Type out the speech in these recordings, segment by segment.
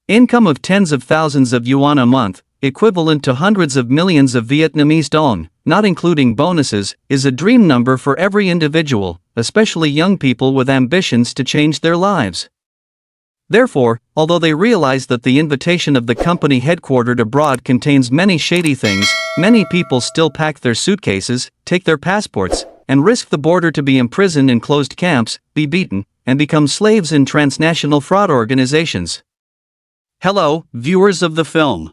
Income of tens of thousands of yuan a month, equivalent to hundreds of millions of Vietnamese dong, not including bonuses, is a dream number for every individual, especially young people with ambitions to change their lives. Therefore, although they realize that the invitation of the company headquartered abroad contains many shady things, many people still pack their suitcases, take their passports, and risk the border to be imprisoned in closed camps, be beaten, and become slaves in transnational fraud organizations. Hello, viewers of the film.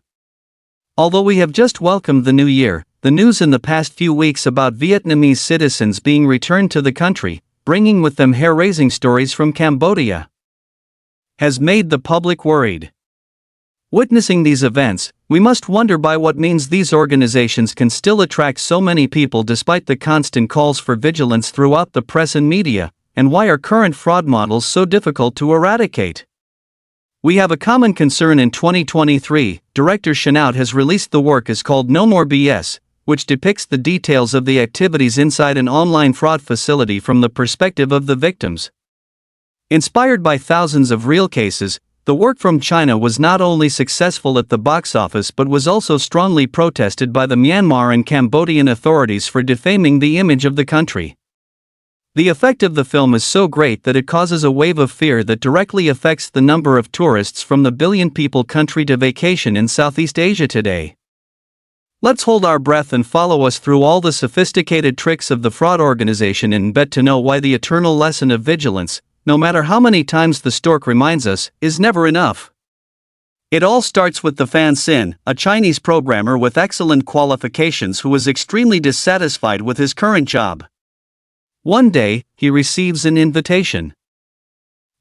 Although we have just welcomed the new year, the news in the past few weeks about Vietnamese citizens being returned to the country, bringing with them hair-raising stories from Cambodia, has made the public worried. Witnessing these events, we must wonder by what means these organizations can still attract so many people despite the constant calls for vigilance throughout the press and media, and why are current fraud models so difficult to eradicate? We have a common concern. In 2023, director Chanaut has released the work is called No More BS, which depicts the details of the activities inside an online fraud facility from the perspective of the victims. Inspired by thousands of real cases, the work from China was not only successful at the box office but was also strongly protested by the Myanmar and Cambodian authorities for defaming the image of the country. The effect of the film is so great that it causes a wave of fear that directly affects the number of tourists from the billion-people country to vacation in Southeast Asia today. Let's hold our breath and follow us through all the sophisticated tricks of the fraud organization and bet to know why the eternal lesson of vigilance, no matter how many times the stork reminds us, is never enough. It all starts with the Fan Sin, a Chinese programmer with excellent qualifications who was extremely dissatisfied with his current job. One day, he receives an invitation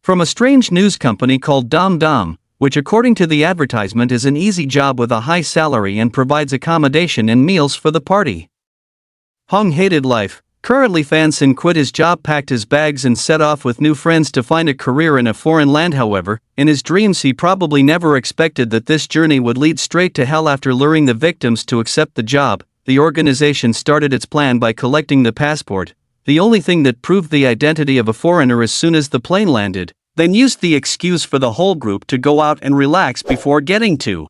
from a strange news company called Dom Dom, which according to the advertisement is an easy job with a high salary and provides accommodation and meals for the party. Hong hated life. Currently, Fan Sin quit his job, packed his bags and set off with new friends to find a career in a foreign land. However, in his dreams he probably never expected that this journey would lead straight to hell. After luring the victims to accept the job, the organization started its plan by collecting the passport, the only thing that proved the identity of a foreigner as soon as the plane landed, then used the excuse for the whole group to go out and relax before getting to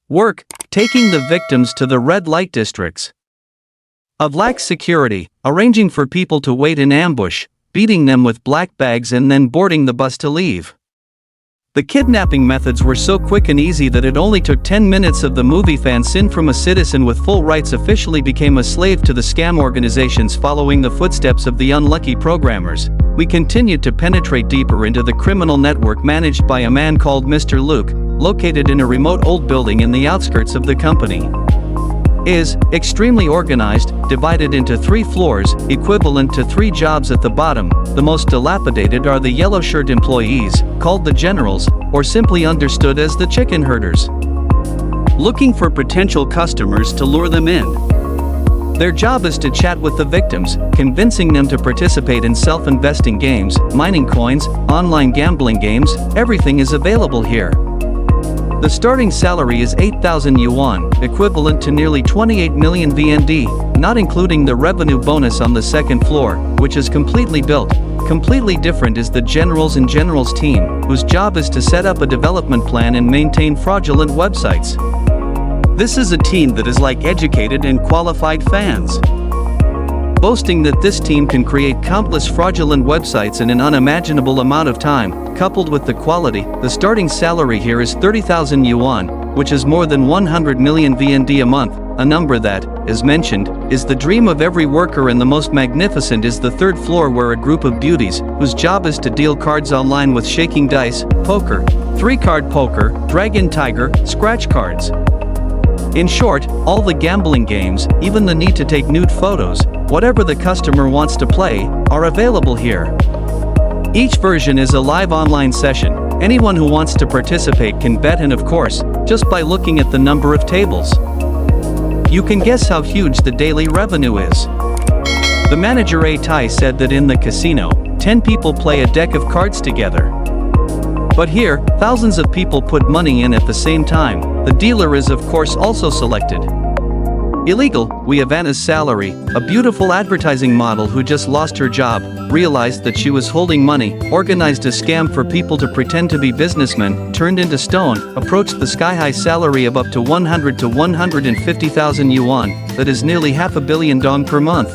work, taking the victims to the red light districts of lax security, arranging for people to wait in ambush, beating them with black bags and then boarding the bus to leave. The kidnapping methods were so quick and easy that it only took 10 minutes of the movie. Fan Sin from a citizen with full rights officially became a slave to the scam organizations following the footsteps of the unlucky programmers. We continued to penetrate deeper into the criminal network managed by a man called Mr. Luke, located in a remote old building in the outskirts of the company. Is extremely organized, divided into 3 floors, equivalent to 3 jobs at the bottom. The most dilapidated are the yellow shirt employees, called the generals, or simply understood as the chicken herders, looking for potential customers to lure them in. Their job is to chat with the victims, convincing them to participate in self-investing games, mining coins, online gambling games. Everything is available here. The starting salary is 8,000 yuan, equivalent to nearly 28 million VND, not including the revenue bonus on the second floor, which is completely built. Completely different is the Generals and Generals team, whose job is to set up a development plan and maintain fraudulent websites. This is a team that is like educated and qualified fans, boasting that this team can create countless fraudulent websites in an unimaginable amount of time. Coupled with the quality, the starting salary here is 30,000 yuan, which is more than 100 million VND a month, a number that, as mentioned, is the dream of every worker. And the most magnificent is the third floor, where a group of beauties, whose job is to deal cards online with shaking dice, poker, 3-card poker, dragon tiger, scratch cards. In short, all the gambling games, even the need to take nude photos, whatever the customer wants to play, are available here. Each version is a live online session. Anyone who wants to participate can bet, and of course, just by looking at the number of tables, you can guess how huge the daily revenue is. The manager A Tai said that in the casino, 10 people play a deck of cards together. But here, thousands of people put money in at the same time. The dealer is of course also selected. Illegal. We have Anna's salary, a beautiful advertising model who just lost her job, realized that she was holding money, organized a scam for people to pretend to be businessmen, turned into stone, approached the sky-high salary of up to 100 to 150,000 yuan, that is nearly half a billion dong per month.